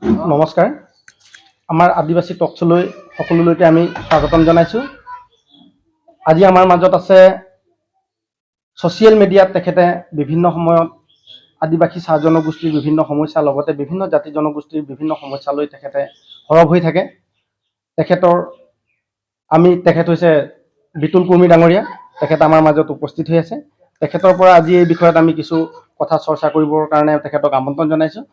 নমস্কাৰ। আমাৰ আদিবাসী টকশ্ব'লৈ সকলোলৈকে আমি স্বাগতম জনাইছোঁ। আজি আমাৰ মাজত আছে ছ'চিয়েল মিডিয়াত তেখেতে বিভিন্ন সময়ত আদিবাসী চাহ জনগোষ্ঠীৰ বিভিন্ন সমস্যাৰ লগতে বিভিন্ন জাতি জনগোষ্ঠীৰ বিভিন্ন সমস্যালৈ তেখেতে সৰব হৈ থাকে। তেখেত হৈছে বিতুল কুৰ্মী ডাঙৰীয়া। তেখেত আমাৰ মাজত উপস্থিত হৈ আছে। তেখেতৰ পৰা আজি এই বিষয়ত আমি কিছু কথা চৰ্চা কৰিবৰ কাৰণে তেখেতক আমন্ত্ৰণ জনাইছোঁ।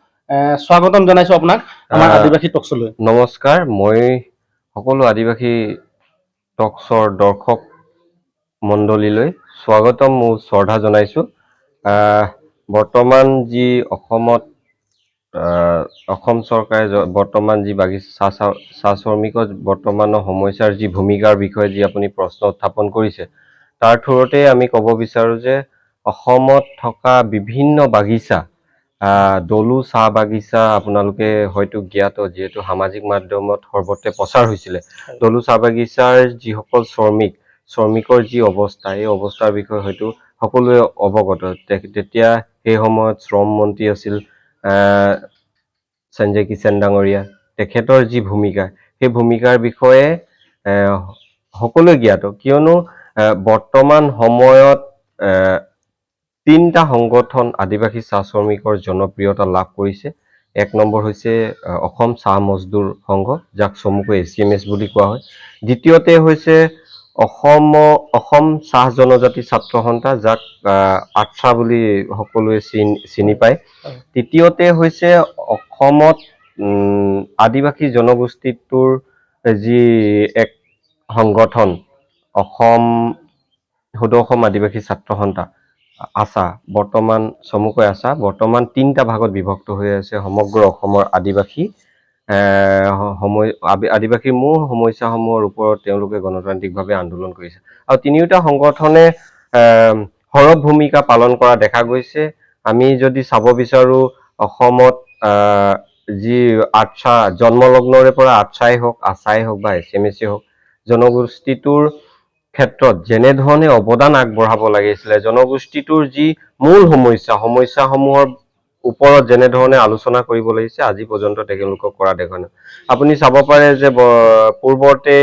স্বাগতম জনাইছোঁ আপোনাক আমাৰ আদিবাসী টকশ্ব'লৈ। নমস্কাৰ, মই সকলো আদিবাসী টকশ্ব'ৰ দৰ্শক মণ্ডলীলৈ স্বাগতম মোৰ শ্ৰদ্ধা জনাইছোঁ। বৰ্তমান যি অসম চৰকাৰে বৰ্তমান যি বাগিচা চাহ শ্ৰমিকৰ বৰ্তমানৰ সমস্যাৰ যি ভূমিকাৰ বিষয়ে যি আপুনি প্ৰশ্ন উত্থাপন কৰিছে, তাৰ থ্ৰুতে আমি ক'ব বিচাৰোঁ যে অসমত থকা বিভিন্ন বাগিচা, দলু চাহ বাগিচা আপোনালোকে হয়তো জ্ঞাত, যিহেতু সামাজিক মাধ্যমত সৰ্বত্ৰে প্ৰচাৰ হৈছিলে। দলু চাহ বাগিচাৰ যিসকল শ্ৰমিকৰ যি অৱস্থা, এই অৱস্থাৰ বিষয়ে হয়তো সকলোৱে অৱগত। তেতিয়া সেই সময়ত শ্ৰম মন্ত্ৰী আছিল সঞ্জয় কিষাণ ডাঙৰীয়া। তেখেতৰ যি ভূমিকা, সেই ভূমিকাৰ বিষয়ে সকলোৱে জ্ঞাত, কিয়নো বৰ্তমান সময়ত 3টা সংগঠন আদিবাসী চাহ শ্ৰমিকৰ জনপ্ৰিয়তা লাভ কৰিছে। এক নম্বৰ হৈছে অসম চাহ মজদুৰ সংঘ, যাক চমুকৈ ACMS বুলি কোৱা হয়। দ্বিতীয়তে হৈছে অসম চাহ জনজাতি ছাত্ৰ সন্থা, যাক আট্ৰা বুলি সকলোৱে চিনি পায়। তৃতীয়তে হৈছে অসমত আদিবাসী জনগোষ্ঠীটোৰ যি এক সংগঠন, সদৌ অসম আদিবাসী ছাত্ৰ সন্থা আছা, চমুকৈ আছা বৰ্তমান 3টা ভাগত বিভক্ত হৈ আছে। সমগ্ৰ অসমৰ আদিবাসীৰ মূল সমস্যাসমূহৰ ওপৰত তেওঁলোকে গণতান্ত্ৰিকভাৱে আন্দোলন কৰিছে, আৰু 3টা সংগঠনে সৰব ভূমিকা পালন কৰা দেখা গৈছে। আমি যদি চাব বিচাৰোঁ, অসমত যি আট্ৰা জন্মলগ্নৰে পৰা আট্ৰাই হওক, আছাই হওক বা ACMS হওক, জনগোষ্ঠীটোৰ ক্ষেত্ৰত যেনেধৰণে অৱদান আগবঢ়াব লাগিছিলে, জনগোষ্ঠীটোৰ যি মূল সমস্যাসমূহৰ ওপৰত যেনেধৰণে আলোচনা কৰিব লাগিছে, আজি পৰ্যন্ত তেওঁলোকক কৰা দেখা নাই। আপুনি চাব পাৰে যে পূৰ্বতে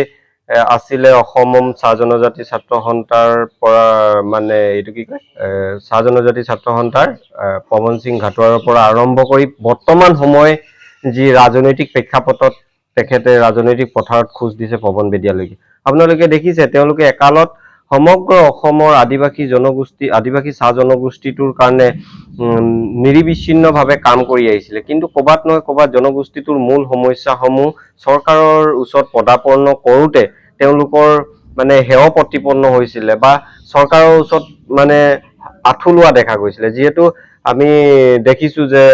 আছিলে অসম চাহ জনজাতি ছাত্ৰ সন্থাৰ পৰা চাহ জনজাতি ছাত্ৰ সন্থাৰ পৱন সিং ঘাটোৱাৰৰ পৰা আৰম্ভ কৰি বৰ্তমান সময় যি ৰাজনৈতিক প্ৰেক্ষাপটত তেখেতে ৰাজনৈতিক পথাৰত খোজ দিছে পৱন বেদিয়ালৈকে। আপোনালোকে দেখিছে তেওঁলোকে একালত সমগ্ৰ অসমৰ আদিবাসী চাহ জনগোষ্ঠীটোৰ কাৰণে নিৰবিচ্ছিন্নভাৱে কাম কৰি আহিছিলে। কিন্তু ক'ৰবাত নহয় ক'ৰবাত জনগোষ্ঠীটোৰ মূল সমস্যাসমূহ চৰকাৰৰ ওচৰত পদাৰ্পণ কৰোঁতে তেওঁলোকৰ হেয় প্ৰতিপন্ন হৈছিলে বা চৰকাৰৰ ওচৰত আঁঠু লোৱা দেখা গৈছিলে। যিহেতু আমি দেখিছোঁ যে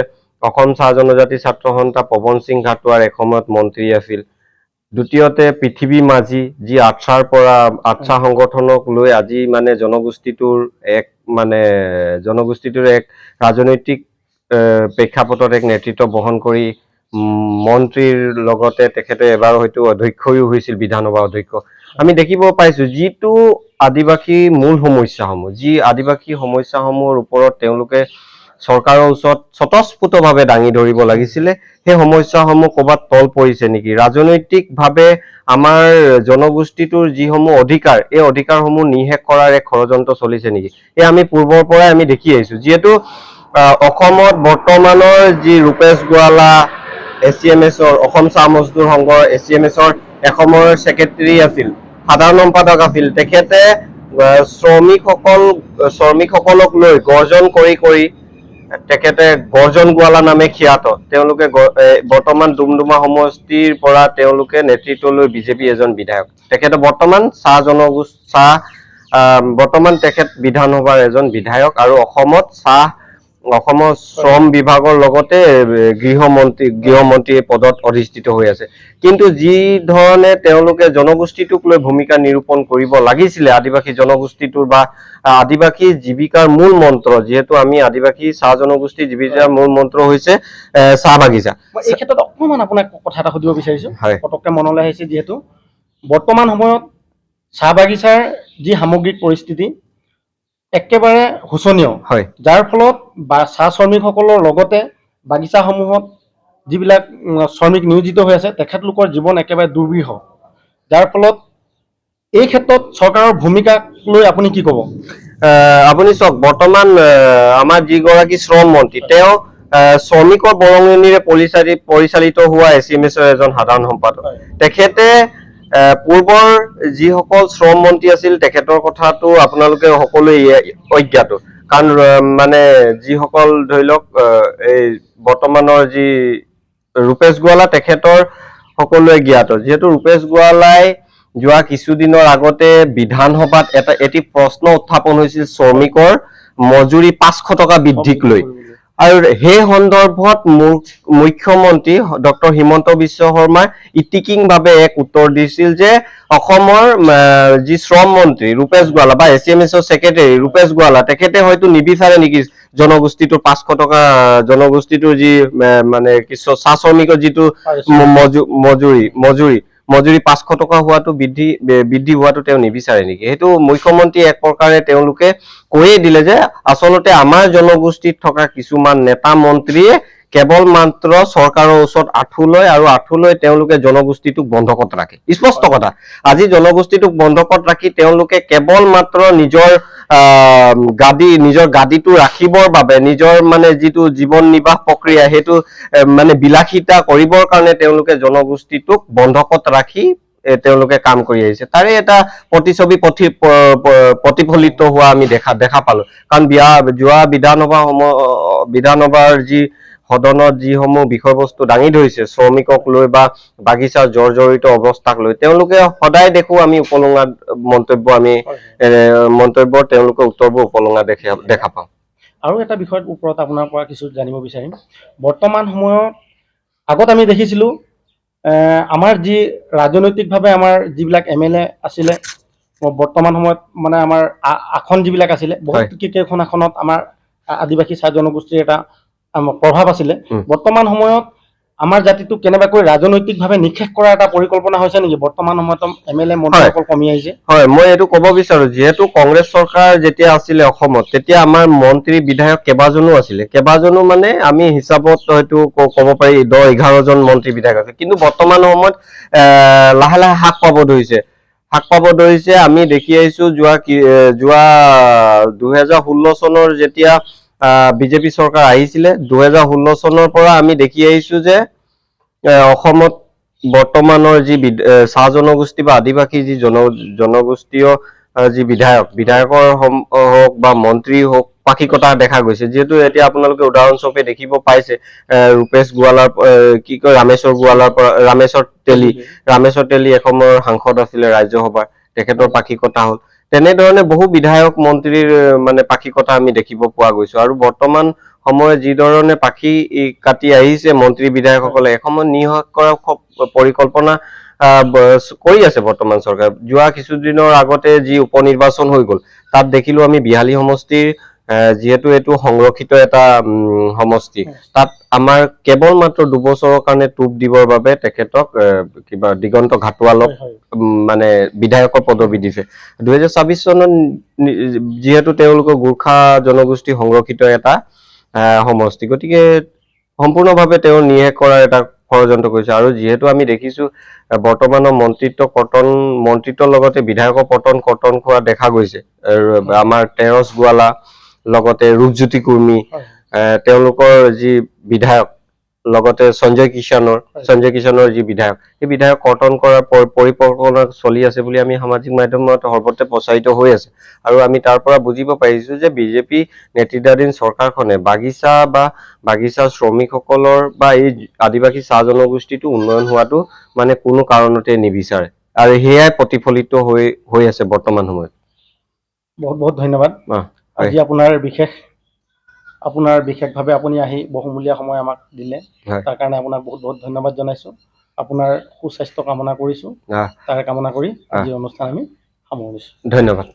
অসম চাহ জনজাতি ছাত্ৰ সন্থা পৱন সিং ঘাটোৱাৰ এসময়ত মন্ত্ৰী আছিল। দ্বিতীয়তে পৃথিৱী মাঝি, যি আট্ৰা সংগঠনক লৈ আজি জনগোষ্ঠীটোৰ এক ৰাজনৈতিক প্ৰেক্ষাপটত এক নেতৃত্ব বহন কৰি মন্ত্ৰীৰ লগতে তেখেতে এবাৰ হয়তো অধ্যক্ষও হৈছিল, বিধানসভা অধ্যক্ষ। আমি দেখিব পাইছোঁ যিটো আদিবাসী মূল সমস্যাসমূহৰ ওপৰত তেওঁলোকে চৰকাৰৰ ওচৰত স্বতঃস্ফূৰ্তভাৱে দাঙি ধৰিব লাগিছিলে। সেই সমস্যাসমূহ ক'ৰবাত তল পৰিছে নেকি? ৰাজনৈতিকভাৱে আমাৰ জনগোষ্ঠীটোৰ যিসমূহ অধিকাৰ, এই অধিকাৰসমূহ নিঃশেষ কৰাৰ এক ষড়যন্ত্ৰ চলিছে নেকি? এই আমি পূৰ্বৰ পৰাই আমি দেখি আহিছোঁ। যিহেতু অসমত বৰ্তমানৰ যি ৰূপেশ গোৱালা ACMSৰ, অসম চাহ মজদুৰ সংঘৰ ACMSৰ এসময়ৰ ছেক্ৰেটাৰী আছিল, সাধাৰণ সম্পাদক আছিল। তেখেতে শ্ৰমিকসকলক লৈ গৰ্জন কৰি তেখেতে গৰ্জন গোৱালা নামে খ্যাত। তেওঁলোকে বৰ্তমান ডুমডুমা সমষ্টিৰ পৰা তেওঁলোকে নেতৃত্ব লৈ বিজেপি এজন বিধায়ক। তেখেতে বৰ্তমান তেখেত বিধানসভাৰ এজন বিধায়ক আৰু অসমৰ শ্ৰম বিভাগৰ লগতে গৃহমন্ত্ৰী পদত অধিষ্ঠিত হৈ আছে। কিন্তু যি ধৰণে তেওঁলোকে জনগোষ্ঠীটোক লৈ ভূমিকা নিৰূপণ কৰিব লাগিছিলে, আদিবাসী জনগোষ্ঠীটোৰ বা আদিবাসী জীৱিকাৰ মূল মন্ত্ৰ, যিহেতু আমি আদিবাসী চাহ জনগোষ্ঠীৰ জীৱিকাৰ মূল মন্ত্ৰ হৈছে চাহ বাগিচা। এই ক্ষেত্ৰত অকণমান আপোনাক কথা এটা সুধিব বিচাৰিছোঁ, পটককৈ মনলৈ আহিছে। যিহেতু বৰ্তমান সময়ত চাহ বাগিচাৰ যি সামগ্ৰিক পৰিস্থিতি একেবাৰে শোচনীয়, যাৰ ফলত চাহ শ্ৰমিকসকলৰ লগতে বাগিচাসমূহত যিবিলাক শ্ৰমিক নিয়োজিত হৈ আছে তেখেতলোকৰ জীৱন একেবাৰে দুৰ্বিহ, যাৰ ফলত এই ক্ষেত্ৰত চৰকাৰৰ ভূমিকাক লৈ আপুনি কি ক'ব? আপুনি চাওক, বৰ্তমান আমাৰ যিগৰাকী শ্ৰম মন্ত্ৰী, তেওঁ শ্ৰমিকৰ বৰঙণিৰে পৰিচালিত হোৱা এছিএমএছৰ এজন সাধাৰণ সম্পাদক। তেখেতে পূৰ্বৰ যিসকল শ্ৰম মন্ত্ৰী আছিল তেখেতৰ কথাটো আপোনালোকে সকলোৱে অজ্ঞাত, কাৰণ মানে যিসকল ধৰি লওক এই বৰ্তমানৰ যি ৰূপেশ গোৱালা, তেখেতৰ সকলোৱে জ্ঞাত। যিহেতু ৰূপেশ গোৱালাই যোৱা কিছুদিনৰ আগতে বিধানসভাত এটি প্ৰশ্ন উত্থাপন হৈছিল শ্ৰমিকৰ মজুৰি 500 টকা বৃদ্ধিক লৈ, আৰু সেই সন্দৰ্ভত মুখ্যমন্ত্ৰী ডক্টৰ হিমন্ত বিশ্ব শৰ্মাই ইটিকিংভাৱে এক উত্তৰ দিছিল যে অসমৰ যি শ্ৰম মন্ত্ৰী ৰূপেশ গোৱালা বা এছিএমএছৰ ছেক্ৰেটাৰী ৰূপেশ গোৱালা, তেখেতে হয়তো নিবিচাৰে নেকি জনগোষ্ঠীটোৰ 500 টকা, জনগোষ্ঠীটোৰ যি মানে কিছু চাহ শ্ৰমিকৰ যিটো মজুৰি 500 টকা হোৱাটো বৃদ্ধি হোৱাটো তেওঁ নিবিচাৰে নেকি? সেইটো মুখ্যমন্ত্ৰী এক প্ৰকাৰে তেওঁলোকে কৈয়ে দিলে যে আচলতে আমাৰ জনগোষ্ঠীত থকা কিছুমান নেতা মন্ত্ৰীয়ে কেৱল মাত্ৰ চৰকাৰৰ ওচৰত আঁঠু লয়, আৰু আঁঠু লৈ তেওঁলোকে জনগোষ্ঠীটোক বন্ধকত ৰাখে। স্পষ্ট কথা, আজি জনগোষ্ঠীটোক বন্ধকত ৰাখি তেওঁলোকে কেৱল মাত্ৰ নিজৰ গাদীটো ৰাখিবৰ বাবে, নিজৰ মানে যিটো জীৱন নিৰ্বাহ প্ৰক্ৰিয়া সেইটো মানে বিলাসিতা কৰিবৰ কাৰণে তেওঁলোকে জনগোষ্ঠীটোক বন্ধকত ৰাখি তেওঁলোকে কাম কৰি আহিছে। তাৰে এটা প্ৰতিছবি প্ৰতিফলিত হোৱা আমি দেখা পালো, কাৰণ যোৱা বিধানসভাৰ যি সদনত যিসমূহ বিষয়বস্তু দাঙি ধৰিছে শ্ৰমিকক লৈ বা বাগিচাৰ জৰ্জৰিত অৱস্থাক লৈ, তেওঁলোকে সদায় দেখো আমি উপলুঙা মন্তব্য তেওঁলোকে উত্তৰবোৰ উপলুঙা দেখা পাওঁ। আৰু এটা বিষয়ৰ ওপৰত আপোনাৰ পৰা কিছু জানিব বিচাৰিম। বৰ্তমান সময়ত আগত আমি দেখিছিলোঁ আমাৰ যি ৰাজনৈতিকভাৱে আমাৰ যিবিলাক MLA আছিলে, বৰ্তমান সময়ত মানে আমাৰ আসন যিবিলাক আছিলে, বহুত কেইখন আসনত আমাৰ আদিবাসী চাহ জনগোষ্ঠীৰ এটা প্ৰভাৱ আছিলে। বৰ্তমান সময়ত আমাৰ জাতিটোক কেনেবাকৈ ৰাজনৈতিকভাৱে নিঃশেষ কৰাৰ এটা পৰিকল্পনা হৈছে নেকি? বৰ্তমান সময়ত MLA মন্ত্ৰীসকল কমি আহিছে। হয়, মই এইটো ক'ব বিচাৰো, যিহেতু কংগ্ৰেছ চৰকাৰ যেতিয়া আছিলে অসমত, তেতিয়া আমাৰ মন্ত্ৰী বিধায়ক কেইবাজনো আছিলে, কেইবাজনো মানে আমি হিচাপত হয়তো ক'ব পাৰি 10-11 জন মন্ত্ৰী বিধায়ক আছে। কিন্তু বৰ্তমান সময়ত লাহে লাহে হ্ৰাস পাব ধৰিছে। আমি দেখি আহিছো যোৱা 2016 চনৰ যেতিয়া বিজেপি চৰকাৰ আহিছিলে, 2016 চনৰ পৰা আমি দেখি আহিছো যে অসমত বৰ্তমানৰ যি চাহ জনগোষ্ঠী বা আদিবাসী যি জনগোষ্ঠীয় যি বিধায়কৰ হওক বা মন্ত্ৰী হওক পাখি কটা দেখা গৈছে। যিহেতু এতিয়া আপোনালোকে উদাহৰণস্বৰূপে দেখিব পাইছে ৰূপেশ গোৱালাৰ ৰামেশ্বৰ তেলী এসময়ৰ সাংসদ আছিলে ৰাজ্যসভাৰ, তেখেতৰ পাখি কটা হ'ল। তেনেধৰণে বহু বিধায়ক মন্ত্ৰীৰ মানে পাখি কটা আমি দেখিব পোৱা গৈছো। আৰু বৰ্তমান সময়ত যি ধৰণে পাখি কাটি আহিছে মন্ত্ৰী বিধায়কসকলে, এসময়ত নিঃশেষ কৰাৰ পৰিকল্পনা কৰি আছে বৰ্তমান চৰকাৰ। যোৱা কিছুদিনৰ আগতে যি উপনিৰ্বাচন হৈ গ'ল, তাত দেখিলো আমি বিহালী সমষ্টিৰ, যিহেতু এইটো সংৰক্ষিত এটা সমষ্টি, তাত আমাৰ কেৱল মাত্ৰ 2 বছৰৰ কাৰণে টোপ দিবৰ বাবে তেখেতক কিবা দিগন্ত ঘাটোৱালক মানে বিধায়কৰ পদবী দিছে। 2026 চনত যিহেতু তেওঁলোকৰ গোৰ্খা জনগোষ্ঠী সংৰক্ষিত এটা সমষ্টি, গতিকে সম্পূৰ্ণভাৱে তেওঁ নিঃশেষ কৰাৰ এটা ষড়যন্ত্ৰ কৰিছে। আৰু যিহেতু আমি দেখিছো বৰ্তমানৰ মন্ত্ৰিত্বৰ লগতে বিধায়কৰ কৰ্তন খোৱা দেখা গৈছে। আমাৰ তেৰছ গোৱালা লগতে ৰূপজ্যোতি কুৰ্মী, তেওঁলোকৰ যি বিধায়ক, লগতে সঞ্জয় কিষাণৰ যি বিধায়ক, সেই বিধায়ক কৰ্তন কৰাৰ পৰিকল্পনা চলি আছে বুলি আমি সামাজিক মাধ্যমত সৰ্বত্ৰে প্ৰচাৰিত হৈ আছে। আৰু আমি তাৰ পৰা বুজিব পাৰিছো যে বিজেপি নেতৃত্বাধীন চৰকাৰখনে বাগিচাৰ শ্ৰমিকসকলৰ বা এই আদিবাসী চাহ জনগোষ্ঠীটো উন্নয়ন হোৱাটো মানে কোনো কাৰণতে নিবিচাৰে, আৰু সেয়াই প্ৰতিফলিত হৈ আছে বৰ্তমান সময়ত। বহুত বহুত ধন্যবাদ। আজি আপোনাৰ বিশেষভাৱে আপুনি আহি বহুমূলীয়া সময় আমাক দিলে, তাৰ কাৰণে আপোনাক বহুত বহুত ধন্যবাদ জনাইছোঁ। আপোনাৰ সুস্বাস্থ্য কামনা কৰিছোঁ, তাৰে কামনা কৰি আজি অনুষ্ঠান আমি সামৰিছোঁ। ধন্যবাদ।